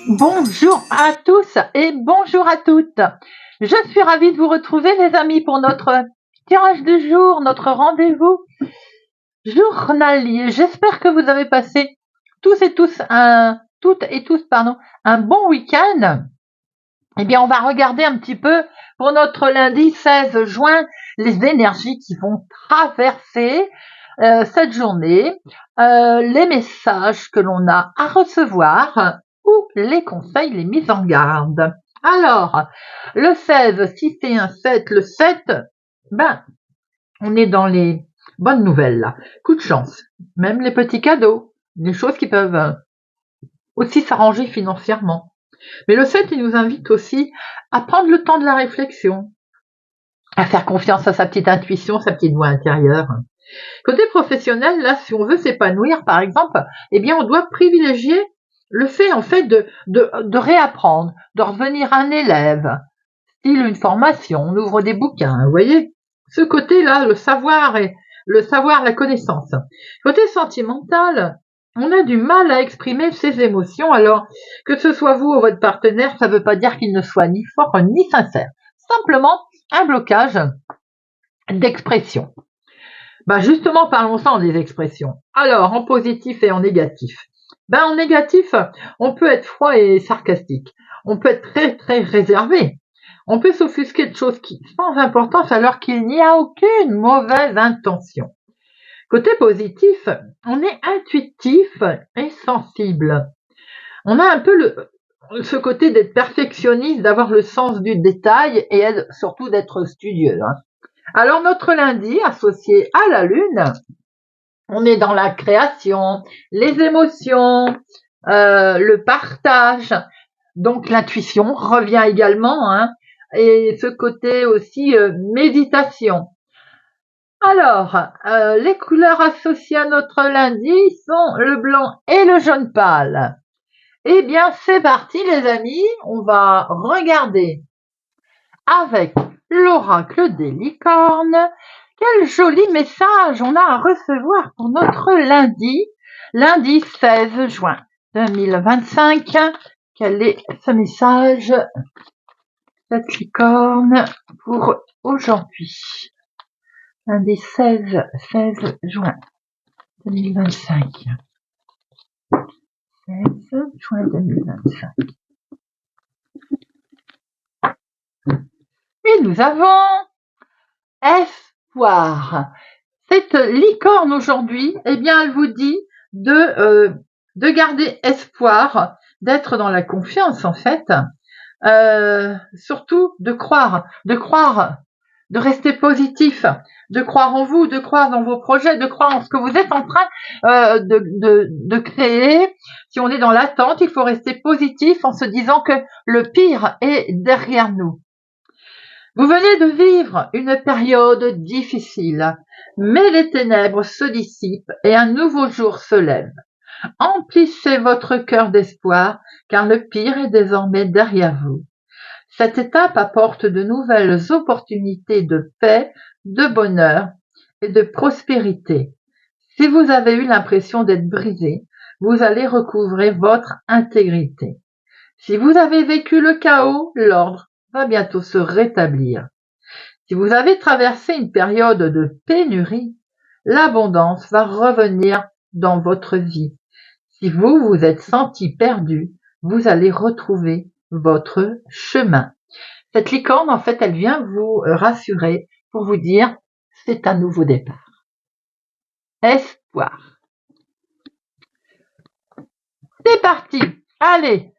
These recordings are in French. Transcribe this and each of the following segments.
Bonjour à tous et bonjour à toutes. Je suis ravie de vous retrouver les amis pour notre tirage du jour, notre rendez-vous journalier. J'espère que vous avez passé toutes et tous un bon week-end. Eh bien, on va regarder un petit peu pour notre lundi 16 juin les énergies qui vont traverser cette journée, les messages que l'on a à recevoir ou les conseils, les mises en garde. Alors, le 16, si c'est un 7, le 7, on est dans les bonnes nouvelles là. Coup de chance, même les petits cadeaux, des choses qui peuvent aussi s'arranger financièrement. Mais le 7, il nous invite aussi à prendre le temps de la réflexion, à faire confiance à sa petite intuition, sa petite voix intérieure. Côté professionnel, là, si on veut s'épanouir, par exemple, eh bien, on doit privilégier le fait, en fait, de réapprendre, de revenir un élève, style une formation, on ouvre des bouquins, vous voyez. Ce côté-là, le savoir, la connaissance. Côté sentimental, on a du mal à exprimer ses émotions, alors que ce soit vous ou votre partenaire, ça ne veut pas dire qu'il ne soit ni fort ni sincère. Simplement, un blocage d'expression. Justement, parlons-en des expressions. Alors, en positif et en négatif. En négatif, on peut être froid et sarcastique. On peut être très, très réservé. On peut s'offusquer de choses sans importance alors qu'il n'y a aucune mauvaise intention. Côté positif, on est intuitif et sensible. On a un peu ce côté d'être perfectionniste, d'avoir le sens du détail et surtout d'être studieux. Alors notre lundi, associé à la lune, on est dans la création, les émotions, le partage. Donc l'intuition revient également, et ce côté aussi méditation. Alors, les couleurs associées à notre lundi sont le blanc et le jaune pâle. Eh bien, c'est parti les amis, on va regarder avec l'oracle des licornes. Quel joli message on a à recevoir pour notre lundi 16 juin 2025. Quel est ce message, cette licorne, pour aujourd'hui? Lundi 16 juin 2025. 16 juin 2025. Et nous avons espoir. Cette licorne aujourd'hui, eh bien, elle vous dit de garder espoir, d'être dans la confiance en fait, surtout de croire, de rester positif, de croire en vous, de croire dans vos projets, de croire en ce que vous êtes en train de créer. Si on est dans l'attente, il faut rester positif en se disant que le pire est derrière nous. Vous venez de vivre une période difficile, mais les ténèbres se dissipent et un nouveau jour se lève. Emplissez votre cœur d'espoir, car le pire est désormais derrière vous. Cette étape apporte de nouvelles opportunités de paix, de bonheur et de prospérité. Si vous avez eu l'impression d'être brisé, vous allez recouvrer votre intégrité. Si vous avez vécu le chaos, l'ordre va bientôt se rétablir. Si vous avez traversé une période de pénurie, l'abondance va revenir dans votre vie. Si vous vous êtes senti perdu, vous allez retrouver votre chemin. Cette licorne, en fait, elle vient vous rassurer pour vous dire c'est un nouveau départ. Espoir. C'est parti. Allez,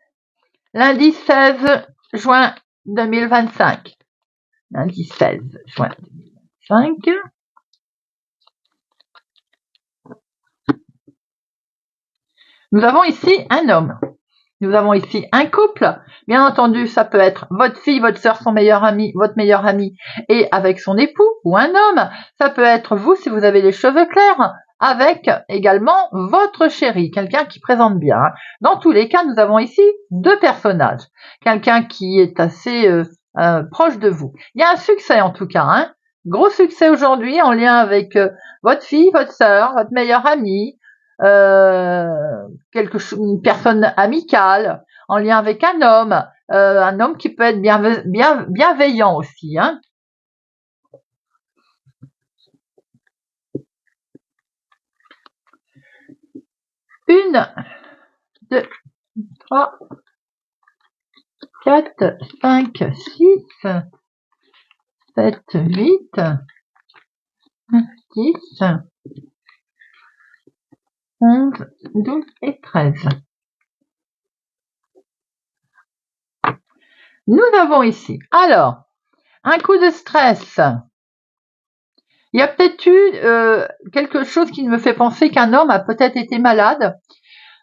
lundi 16 juin 2025. Lundi 16 juin 2025. Nous avons ici un homme. Nous avons ici un couple. Bien entendu, ça peut être votre fille, votre sœur, son meilleur ami, votre meilleur ami et avec son époux ou un homme. Ça peut être vous si vous avez les cheveux clairs avec également votre chéri, quelqu'un qui présente bien. Dans tous les cas, nous avons ici deux personnages. Quelqu'un qui est assez proche de vous. Il y a un succès en tout cas. Gros succès aujourd'hui en lien avec votre fille, votre sœur, votre meilleur ami. Une personne amicale. en lien avec un homme qui peut être bienveillant aussi, hein. Une, deux, trois, 4, 5, 6, 7, 8, 10, 11, 12 et 13. Nous avons ici, alors, un coup de stress. Il y a peut-être eu quelque chose qui me fait penser qu'un homme a peut-être été malade,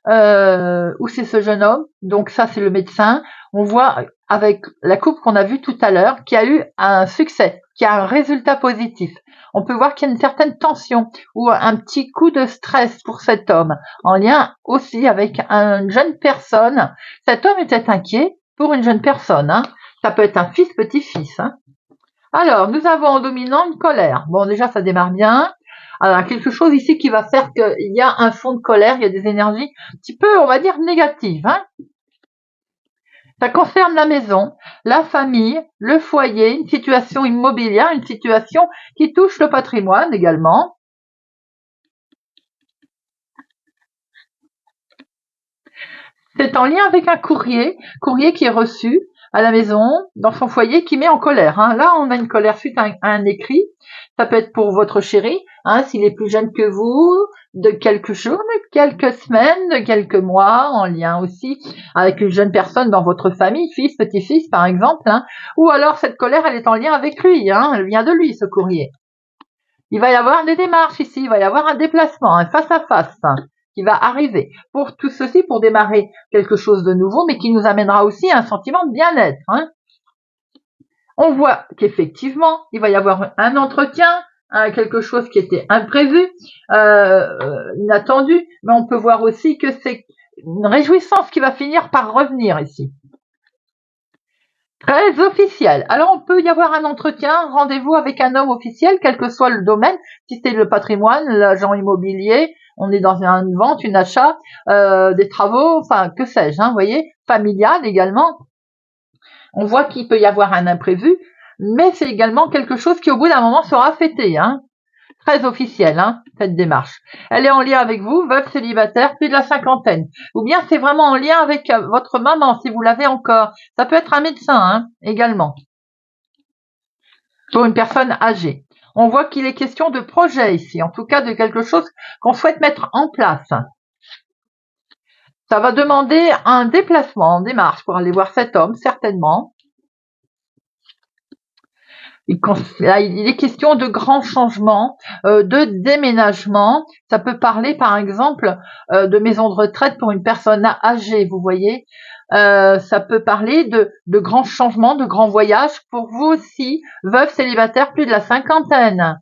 ou c'est ce jeune homme, donc ça c'est le médecin. On voit avec la coupe qu'on a vue tout à l'heure qu'il y a eu un succès, qu'il y a un résultat positif. On peut voir qu'il y a une certaine tension ou un petit coup de stress pour cet homme, en lien aussi avec une jeune personne. Cet homme était inquiet pour une jeune personne, hein. Ça peut être un fils, petit-fils, hein. Alors, nous avons en dominant une colère. Bon, déjà, ça démarre bien. Alors, quelque chose ici qui va faire qu'il y a un fond de colère, il y a des énergies un petit peu, on va dire, négatives, hein. Ça concerne la maison, la famille, le foyer, une situation immobilière, une situation qui touche le patrimoine également. C'est en lien avec un courrier qui est reçu à la maison, dans son foyer, qui met en colère, hein. Là, on a une colère suite à un écrit. Ça peut être pour votre chéri, hein, s'il est plus jeune que vous, de quelques jours, de quelques semaines, de quelques mois, en lien aussi avec une jeune personne dans votre famille, fils, petit-fils, par exemple, hein. Ou alors, cette colère, elle est en lien avec lui, hein. Elle vient de lui, ce courrier. Il va y avoir des démarches ici, il va y avoir un déplacement, un face-à-face, hein, qui va arriver. Pour tout ceci, pour démarrer quelque chose de nouveau, mais qui nous amènera aussi à un sentiment de bien-être, hein. On voit qu'effectivement, il va y avoir un entretien, quelque chose qui était imprévu, inattendu, mais on peut voir aussi que c'est une réjouissance qui va finir par revenir ici. Très officiel. Alors, on peut y avoir un entretien, rendez-vous avec un homme officiel, quel que soit le domaine, si c'est le patrimoine, l'agent immobilier, on est dans une vente, une achat, des travaux, enfin, que sais-je, hein, vous voyez, familial également. On voit qu'il peut y avoir un imprévu, mais c'est également quelque chose qui, au bout d'un moment, sera fêté, hein. Très officiel, hein, cette démarche. Elle est en lien avec vous, veuve célibataire, plus de la cinquantaine. Ou bien c'est vraiment en lien avec votre maman, si vous l'avez encore. Ça peut être un médecin, hein, également. Pour une personne âgée. On voit qu'il est question de projet ici, en tout cas de quelque chose qu'on souhaite mettre en place. Ça va demander un déplacement en démarche pour aller voir cet homme, certainement. Il est question de grands changements, de déménagement. Ça peut parler, par exemple, de maison de retraite pour une personne âgée, vous voyez. Ça peut parler de grands changements, de grands voyages pour vous aussi, veuve célibataire, plus de la cinquantaine.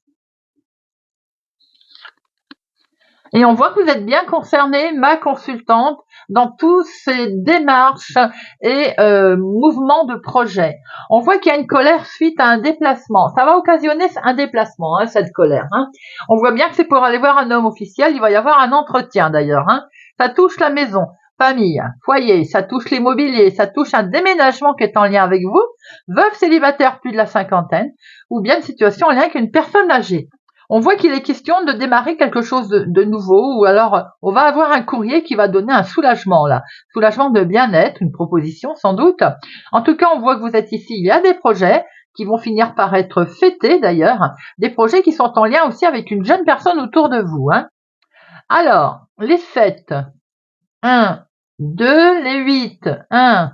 Et on voit que vous êtes bien concernée, ma consultante, dans tous ces démarches et mouvements de projet. On voit qu'il y a une colère suite à un déplacement. Ça va occasionner un déplacement, hein, cette colère, hein. On voit bien que c'est pour aller voir un homme officiel. Il va y avoir un entretien d'ailleurs, hein. Ça touche la maison, famille, foyer, ça touche l'immobilier, ça touche un déménagement qui est en lien avec vous, veuve célibataire plus de la cinquantaine, ou bien une situation en lien avec une personne âgée. On voit qu'il est question de démarrer quelque chose de nouveau, ou alors on va avoir un courrier qui va donner un soulagement là, soulagement de bien-être, une proposition sans doute. En tout cas, on voit que vous êtes ici, il y a des projets qui vont finir par être fêtés d'ailleurs, des projets qui sont en lien aussi avec une jeune personne autour de vous, hein. Alors, les 7, 1, 2, les 8, 1,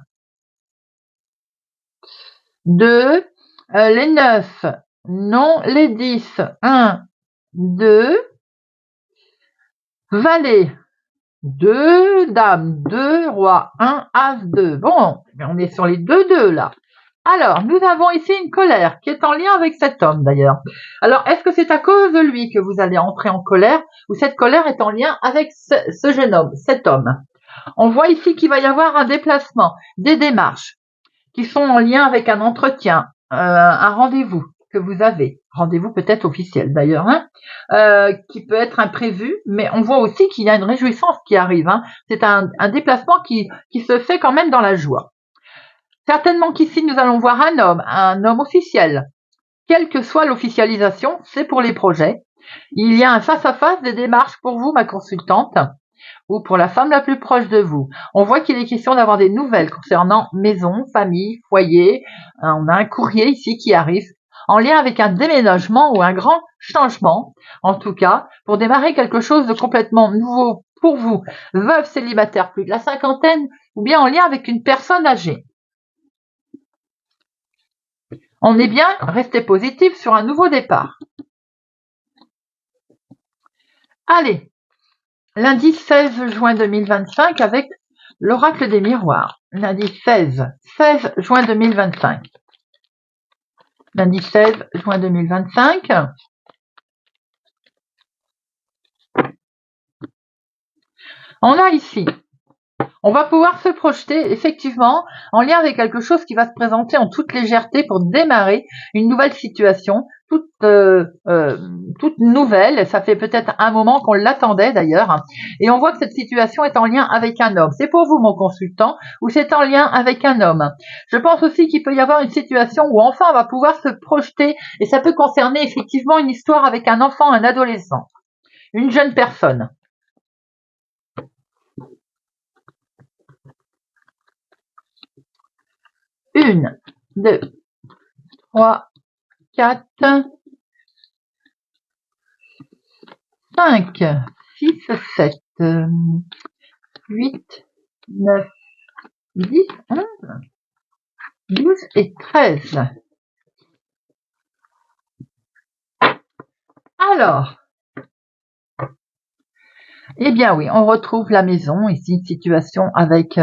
2, les 9, non, les 10, 1, 2, valet, 2, dames, 2, roi, 1, as, 2. Bon, on est sur les 2 là. Alors, nous avons ici une colère qui est en lien avec cet homme d'ailleurs. Alors, est-ce que c'est à cause de lui que vous allez entrer en colère ou cette colère est en lien avec ce jeune homme, cet homme? On voit ici qu'il va y avoir un déplacement, des démarches qui sont en lien avec un entretien, un rendez-vous. que vous avez, rendez-vous peut-être officiel d'ailleurs, qui peut être imprévu, mais on voit aussi qu'il y a une réjouissance qui arrive. C'est un déplacement qui se fait quand même dans la joie. Certainement qu'ici nous allons voir un homme officiel. Quelle que soit l'officialisation, c'est pour les projets. Il y a un face-à-face des démarches pour vous, ma consultante, ou pour la femme la plus proche de vous. On voit qu'il est question d'avoir des nouvelles concernant maison, famille, foyer. On a un courrier ici qui arrive en lien avec un déménagement ou un grand changement. En tout cas, pour démarrer quelque chose de complètement nouveau pour vous, veuve célibataire plus de la cinquantaine, ou bien en lien avec une personne âgée. On est bien resté positif sur un nouveau départ. Allez, lundi 16 juin 2025 avec l'oracle des miroirs. Lundi 16 juin 2025. Lundi 16 juin 2025. On a ici, on va pouvoir se projeter effectivement en lien avec quelque chose qui va se présenter en toute légèreté pour démarrer une nouvelle situation, toute nouvelle. Ça fait peut-être un moment qu'on l'attendait d'ailleurs. Et on voit que cette situation est en lien avec un homme. C'est pour vous, mon consultant, ou c'est en lien avec un homme. Je pense aussi qu'il peut y avoir une situation où enfin on va pouvoir se projeter, et ça peut concerner effectivement une histoire avec un enfant, un adolescent, une jeune personne. 1, 2, 3, 4, 5, 6, 7, 8, 9, 10, 11, 12 et 13. Alors, eh bien oui, on retrouve la maison, ici une situation avec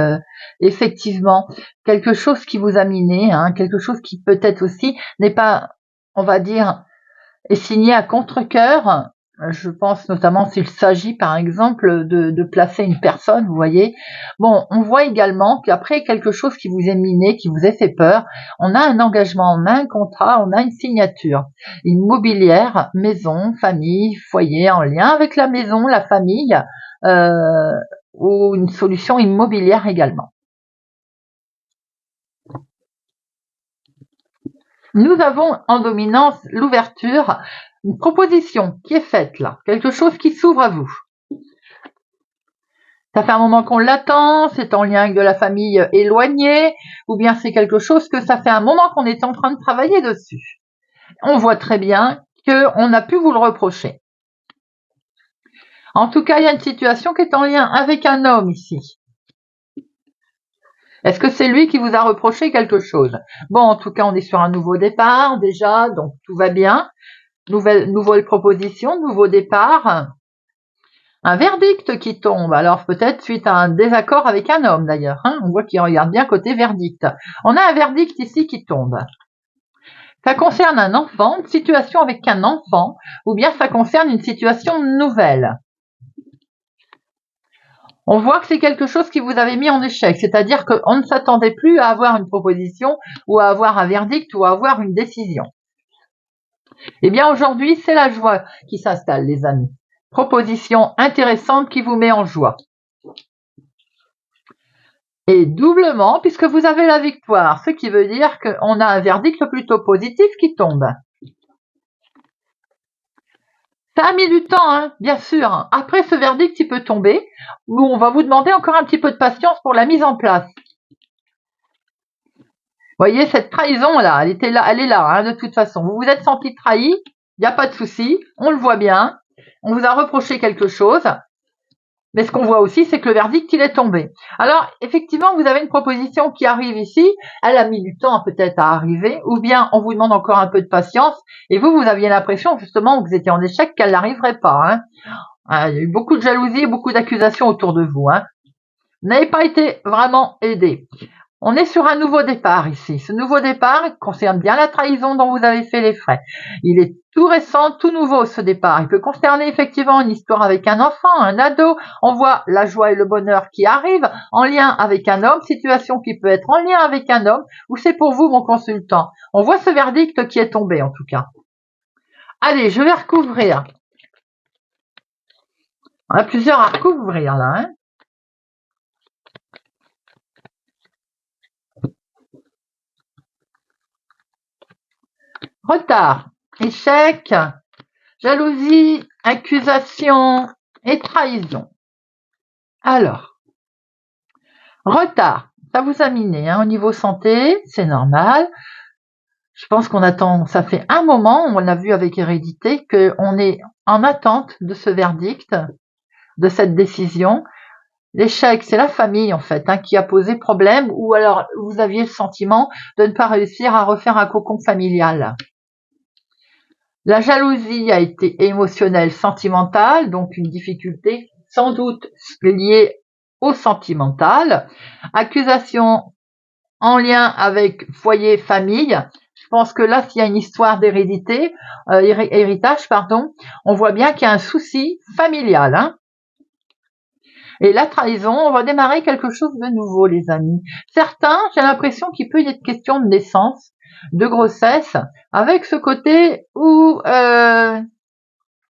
effectivement quelque chose qui vous a miné, quelque chose qui peut-être aussi n'est pas, on va dire, est signé à contre-cœur. Je pense notamment s'il s'agit par exemple de placer une personne, vous voyez. Bon, on voit également qu'après quelque chose qui vous est miné, qui vous a fait peur, on a un engagement, on a un contrat, on a une signature immobilière, maison, famille, foyer en lien avec la maison, la famille, ou une solution immobilière également. Nous avons en dominance l'ouverture, une proposition qui est faite là, quelque chose qui s'ouvre à vous. Ça fait un moment qu'on l'attend, c'est en lien avec de la famille éloignée, ou bien c'est quelque chose que ça fait un moment qu'on est en train de travailler dessus. On voit très bien qu'on a pu vous le reprocher. En tout cas, il y a une situation qui est en lien avec un homme ici. Est-ce que c'est lui qui vous a reproché quelque chose? Bon, en tout cas, on est sur un nouveau départ déjà, donc tout va bien. Nouvelle proposition, nouveau départ. Un verdict qui tombe, alors peut-être suite à un désaccord avec un homme d'ailleurs. On voit qu'il regarde bien côté verdict. On a un verdict ici qui tombe. Ça concerne un enfant, une situation avec un enfant, ou bien ça concerne une situation nouvelle. On voit que c'est quelque chose qui vous avait mis en échec, c'est-à-dire qu'on ne s'attendait plus à avoir une proposition ou à avoir un verdict ou à avoir une décision. Eh bien aujourd'hui, c'est la joie qui s'installe, les amis. Proposition intéressante qui vous met en joie. Et doublement, puisque vous avez la victoire, ce qui veut dire qu'on a un verdict plutôt positif qui tombe. Ça a mis du temps, bien sûr. Après ce verdict, il peut tomber, où on va vous demander encore un petit peu de patience pour la mise en place. Vous voyez, cette trahison-là, elle est là, de toute façon. Vous vous êtes senti trahi, il n'y a pas de souci, on le voit bien. On vous a reproché quelque chose. Mais ce qu'on voit aussi, c'est que le verdict, il est tombé. Alors, effectivement, vous avez une proposition qui arrive ici. Elle a mis du temps peut-être à arriver. Ou bien, on vous demande encore un peu de patience. Et vous aviez l'impression, justement, que vous étiez en échec, qu'elle n'arriverait pas. Il y a eu beaucoup de jalousie, beaucoup d'accusations autour de vous. Vous n'avez pas été vraiment aidé. On est sur un nouveau départ ici. Ce nouveau départ concerne bien la trahison dont vous avez fait les frais. Il est tout récent, tout nouveau ce départ. Il peut concerner effectivement une histoire avec un enfant, un ado. On voit la joie et le bonheur qui arrivent en lien avec un homme, situation qui peut être en lien avec un homme, ou c'est pour vous mon consultant. On voit ce verdict qui est tombé en tout cas. Allez, je vais recouvrir. On a plusieurs à recouvrir là, hein. Retard, échec, jalousie, accusation et trahison. Alors, retard, ça vous a miné hein, au niveau santé, c'est normal. Je pense qu'on attend, ça fait un moment, on l'a vu avec hérédité, qu'on est en attente de ce verdict, de cette décision. L'échec, c'est la famille en fait hein, qui a posé problème, ou alors vous aviez le sentiment de ne pas réussir à refaire un cocon familial. La jalousie a été émotionnelle, sentimentale, donc une difficulté sans doute liée au sentimental. Accusation en lien avec foyer, famille. Je pense que là, s'il y a une histoire d'hérédité, héritage, pardon, on voit bien qu'il y a un souci familial. Hein. Et la trahison, on va démarrer quelque chose de nouveau, les amis. Certains, j'ai l'impression qu'il peut y être question de naissance, de grossesse, avec ce côté où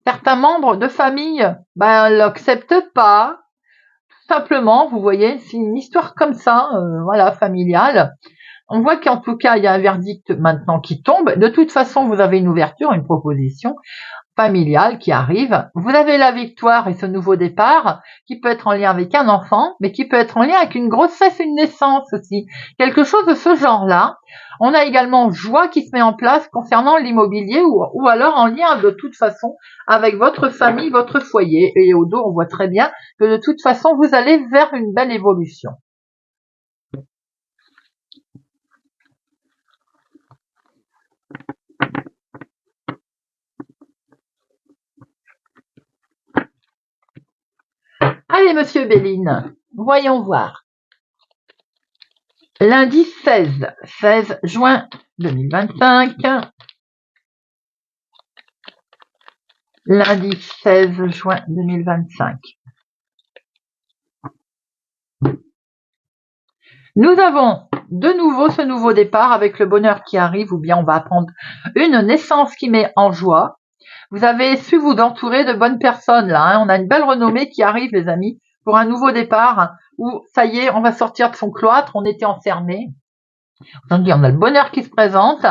certains membres de famille l'acceptent pas. Tout simplement, vous voyez, c'est une histoire comme ça, voilà, familiale. On voit qu'en tout cas, il y a un verdict maintenant qui tombe. De toute façon, vous avez une ouverture, une proposition familiale qui arrive. Vous avez la victoire et ce nouveau départ qui peut être en lien avec un enfant, mais qui peut être en lien avec une grossesse, une naissance aussi. Quelque chose de ce genre-là. On a également joie qui se met en place concernant l'immobilier ou alors en lien de toute façon avec votre famille, votre foyer. Et au dos, on voit très bien que de toute façon, vous allez vers une belle évolution. Allez, monsieur Béline, voyons voir. Lundi 16 juin 2025. Lundi 16 juin 2025. Nous avons de nouveau ce nouveau départ avec le bonheur qui arrive, ou bien on va apprendre une naissance qui met en joie. Vous avez su vous entourer de bonnes personnes là. Hein. On a une belle renommée qui arrive, les amis, pour un nouveau départ où ça y est, on va sortir de son cloître. On était enfermés. On a le bonheur qui se présente.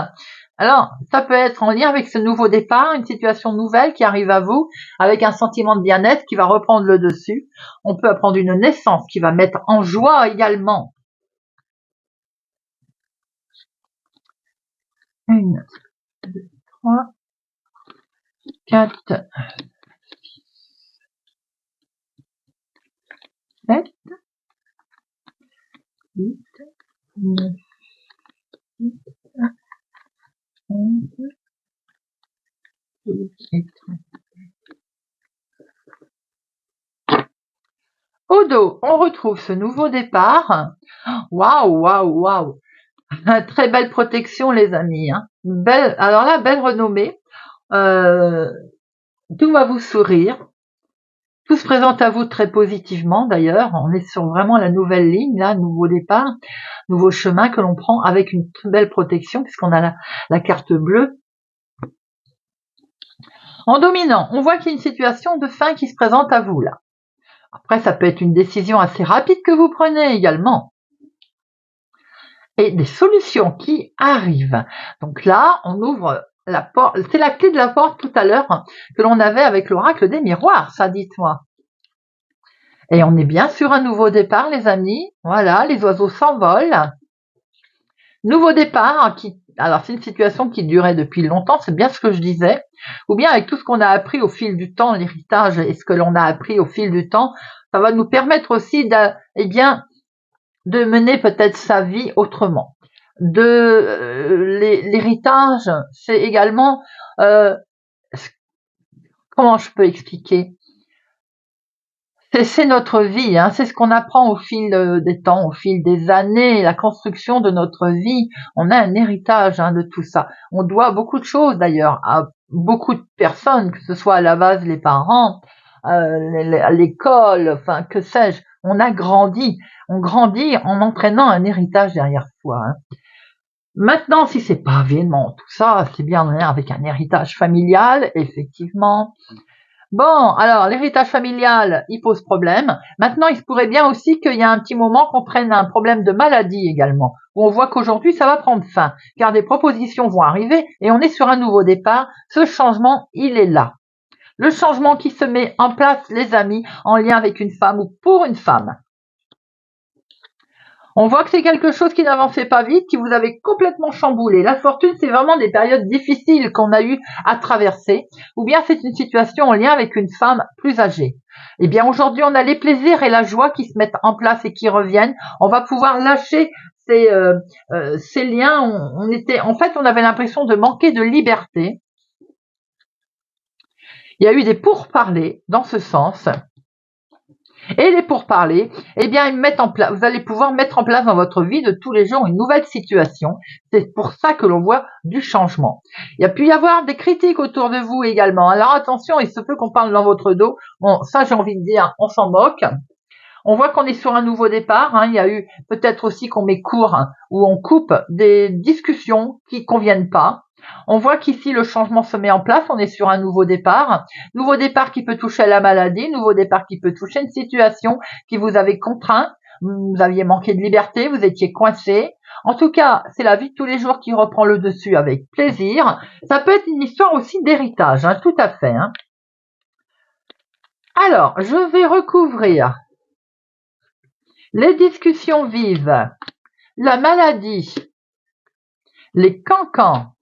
Alors, ça peut être en lien avec ce nouveau départ, une situation nouvelle qui arrive à vous, avec un sentiment de bien-être qui va reprendre le dessus. On peut apprendre une naissance qui va mettre en joie également. 1, 2, 3, 4, 7, 8, 9, 10, 11, 12 et 13. Au dos, on retrouve ce nouveau départ. Waouh, waouh, waouh. Très belle protection, les amis. Hein. Alors là, belle renommée. Tout va vous sourire. Tout se présente à vous très positivement d'ailleurs. On est sur vraiment la nouvelle ligne, là, nouveau départ, nouveau chemin que l'on prend avec une très belle protection puisqu'on a la carte bleue. En dominant, on voit qu'il y a une situation de fin qui se présente à vous là. Après, ça peut être une décision assez rapide que vous prenez également. Et des solutions qui arrivent. Donc là, on ouvre la porte. C'est la clé de la porte tout à l'heure que l'on avait avec l'oracle des miroirs, ça, dites-moi. Et on est bien sur un nouveau départ, les amis. Voilà, les oiseaux s'envolent. Nouveau départ, alors c'est une situation qui durait depuis longtemps, c'est bien ce que je disais. Ou bien avec tout ce qu'on a appris au fil du temps, l'héritage et ce que l'on a appris au fil du temps, ça va nous permettre aussi de mener peut-être sa vie autrement. L'héritage, c'est également comment je peux expliquer? C'est notre vie, hein, c'est ce qu'on apprend au fil des temps, au fil des années, la construction de notre vie. On a un héritage de tout ça. On doit beaucoup de choses d'ailleurs à beaucoup de personnes, que ce soit à la base les parents, à l'école, enfin que sais-je. On grandit en entraînant un héritage derrière soi. Hein. Maintenant, si c'est pas évidemment tout ça, c'est bien avec un héritage familial, effectivement. Bon, alors l'héritage familial, il pose problème. Maintenant, il se pourrait bien aussi qu'il y a un petit moment qu'on prenne un problème de maladie également, où on voit qu'aujourd'hui, ça va prendre fin, car des propositions vont arriver et on est sur un nouveau départ. Ce changement, il est là. Le changement qui se met en place, les amis, en lien avec une femme ou pour une femme. On voit que c'est quelque chose qui n'avançait pas vite, qui vous avait complètement chamboulé. La fortune, c'est vraiment des périodes difficiles qu'on a eu à traverser, ou bien c'est une situation en lien avec une femme plus âgée. Eh bien, aujourd'hui, on a les plaisirs et la joie qui se mettent en place et qui reviennent. On va pouvoir lâcher ces liens. On avait l'impression de manquer de liberté. Il y a eu des pourparlers dans ce sens. Et les pourparlers, eh bien, vous allez pouvoir mettre en place dans votre vie de tous les jours une nouvelle situation. C'est pour ça que l'on voit du changement. Il y a pu y avoir des critiques autour de vous également. Alors attention, il se peut qu'on parle dans votre dos. Bon, ça, j'ai envie de dire, on s'en moque. On voit qu'on est sur un nouveau départ. Il y a eu peut-être aussi qu'on met court où on coupe des discussions qui conviennent pas. On voit qu'ici, le changement se met en place. On est sur un nouveau départ. Nouveau départ qui peut toucher la maladie. Nouveau départ qui peut toucher une situation qui vous avait contraint. Vous aviez manqué de liberté. Vous étiez coincé. En tout cas, c'est la vie de tous les jours qui reprend le dessus avec plaisir. Ça peut être une histoire aussi d'héritage, tout à fait. Alors, je vais recouvrir les discussions vives, la maladie, les cancans,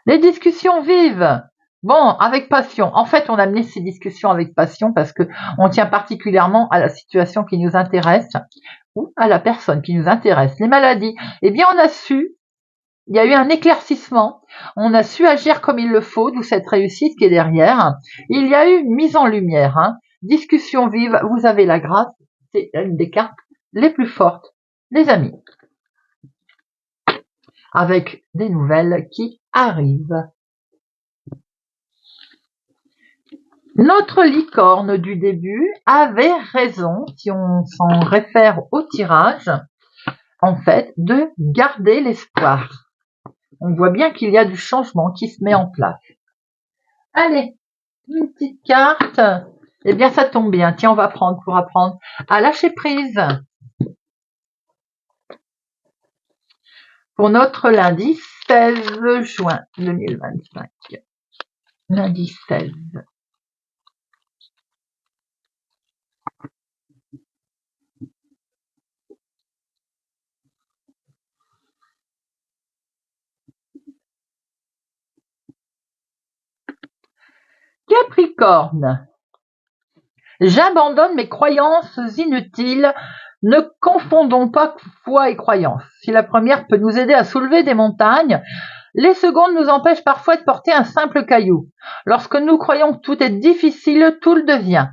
les discussions vives. Bon, avec passion. En fait, on a mené ces discussions avec passion parce que on tient particulièrement à la situation qui nous intéresse ou à la personne qui nous intéresse. Les maladies, eh bien, on a su, il y a eu un éclaircissement, on a su agir comme il le faut, d'où cette réussite qui est derrière. Il y a eu une mise en lumière. Discussion vive, vous avez la grâce, c'est une des cartes les plus fortes, les amis. Avec des nouvelles qui arrivent. Notre licorne du début avait raison, si on s'en réfère au tirage, en fait, de garder l'espoir. On voit bien qu'il y a du changement qui se met en place. Allez, une petite carte. Eh bien, ça tombe bien. Tiens, on va prendre pour apprendre à lâcher prise. Pour notre lundi 16 juin 2025. Lundi 16. Capricorne. J'abandonne mes croyances inutiles. Ne confondons pas foi et croyance. Si la première peut nous aider à soulever des montagnes, les secondes nous empêchent parfois de porter un simple caillou. Lorsque nous croyons que tout est difficile, tout le devient.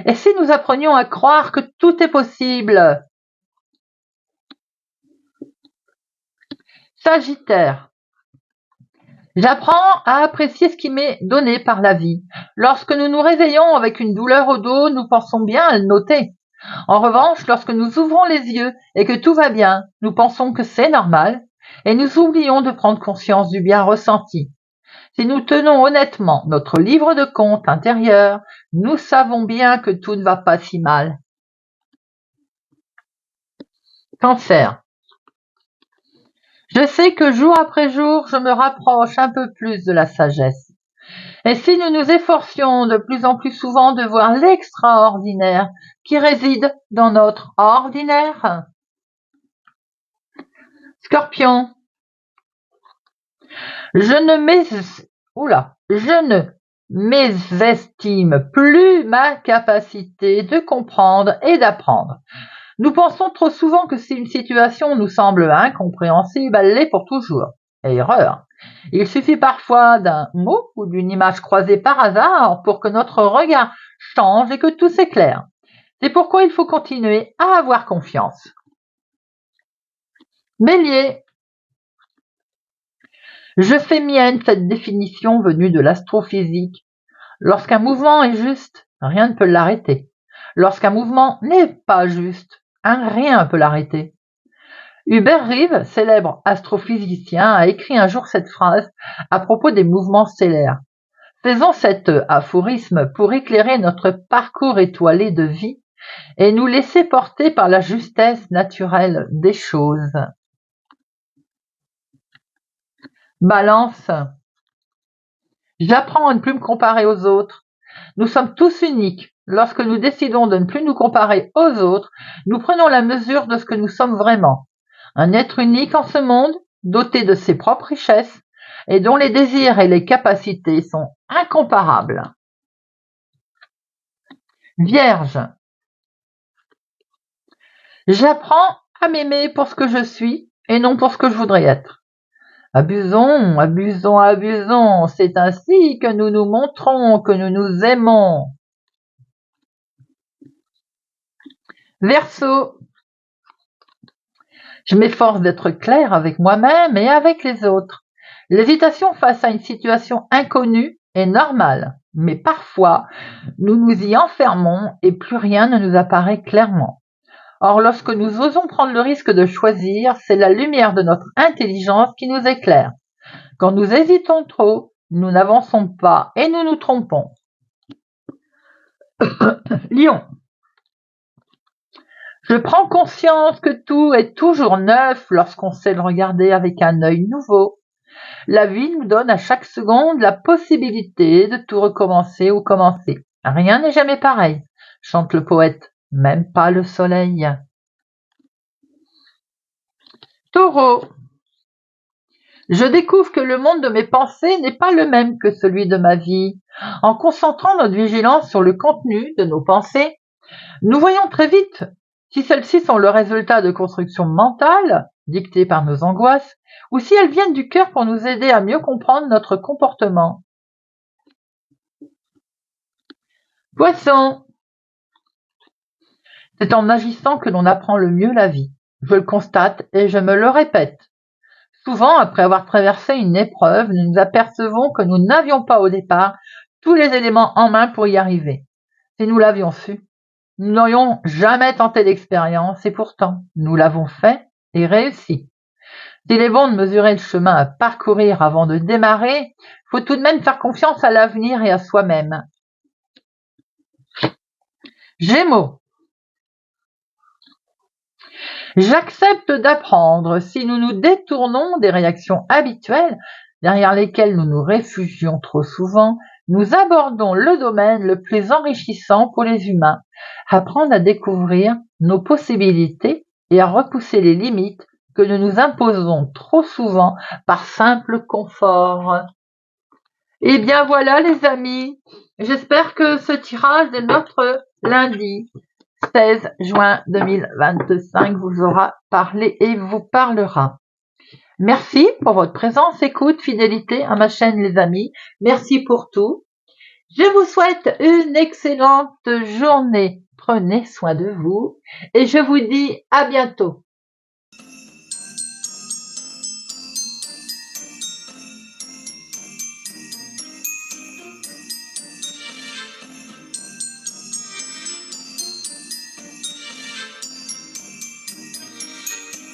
Et si nous apprenions à croire que tout est possible? Sagittaire. J'apprends à apprécier ce qui m'est donné par la vie. Lorsque nous nous réveillons avec une douleur au dos, nous pensons bien à le noter. En revanche, lorsque nous ouvrons les yeux et que tout va bien, nous pensons que c'est normal et nous oublions de prendre conscience du bien ressenti. Si nous tenons honnêtement notre livre de compte intérieur, nous savons bien que tout ne va pas si mal. Cancer. Je sais que jour après jour, je me rapproche un peu plus de la sagesse. Et si nous nous efforcions de plus en plus souvent de voir l'extraordinaire qui réside dans notre ordinaire? Scorpion. Je ne mésestime plus ma capacité de comprendre et d'apprendre. Nous pensons trop souvent que si une situation nous semble incompréhensible, elle l'est pour toujours. Erreur. Il suffit parfois d'un mot ou d'une image croisée par hasard pour que notre regard change et que tout s'éclaire. C'est pourquoi il faut continuer à avoir confiance. Bélier. Je fais mienne cette définition venue de l'astrophysique. Lorsqu'un mouvement est juste, rien ne peut l'arrêter. Lorsqu'un mouvement n'est pas juste, rien ne peut l'arrêter. Hubert Reeves, célèbre astrophysicien, a écrit un jour cette phrase à propos des mouvements stellaires. Faisons cet aphorisme pour éclairer notre parcours étoilé de vie et nous laisser porter par la justesse naturelle des choses. Balance. J'apprends à ne plus me comparer aux autres. Nous sommes tous uniques. Lorsque nous décidons de ne plus nous comparer aux autres, nous prenons la mesure de ce que nous sommes vraiment. Un être unique en ce monde, doté de ses propres richesses et dont les désirs et les capacités sont incomparables. Vierge. J'apprends à m'aimer pour ce que je suis et non pour ce que je voudrais être. Abusons, abusons, abusons, c'est ainsi que nous nous montrons que nous nous aimons. Verseau. Je m'efforce d'être clair avec moi-même et avec les autres. L'hésitation face à une situation inconnue est normale, mais parfois, nous nous y enfermons et plus rien ne nous apparaît clairement. Or, lorsque nous osons prendre le risque de choisir, c'est la lumière de notre intelligence qui nous éclaire. Quand nous hésitons trop, nous n'avançons pas et nous nous trompons. Lion. Je prends conscience que tout est toujours neuf lorsqu'on sait le regarder avec un œil nouveau. La vie nous donne à chaque seconde la possibilité de tout recommencer ou commencer. Rien n'est jamais pareil, chante le poète, même pas le soleil. Taureau. Je découvre que le monde de mes pensées n'est pas le même que celui de ma vie. En concentrant notre vigilance sur le contenu de nos pensées, nous voyons très vite si celles-ci sont le résultat de constructions mentales, dictées par nos angoisses, ou si elles viennent du cœur pour nous aider à mieux comprendre notre comportement. Poisson. C'est en agissant que l'on apprend le mieux la vie. Je le constate et je me le répète. Souvent, après avoir traversé une épreuve, nous nous apercevons que nous n'avions pas au départ tous les éléments en main pour y arriver. Si nous l'avions su, nous n'aurions jamais tenté l'expérience et pourtant, nous l'avons fait et réussi. S'il est bon de mesurer le chemin à parcourir avant de démarrer, il faut tout de même faire confiance à l'avenir et à soi-même. Gémeaux. J'accepte d'apprendre si nous nous détournons des réactions habituelles derrière lesquelles nous nous réfugions trop souvent. Nous abordons le domaine le plus enrichissant pour les humains, apprendre à découvrir nos possibilités et à repousser les limites que nous nous imposons trop souvent par simple confort. Et bien voilà les amis, j'espère que ce tirage de notre lundi 16 juin 2025 vous aura parlé et vous parlera. Merci pour votre présence, écoute, fidélité à ma chaîne les amis. Merci pour tout. Je vous souhaite une excellente journée. Prenez soin de vous et je vous dis à bientôt.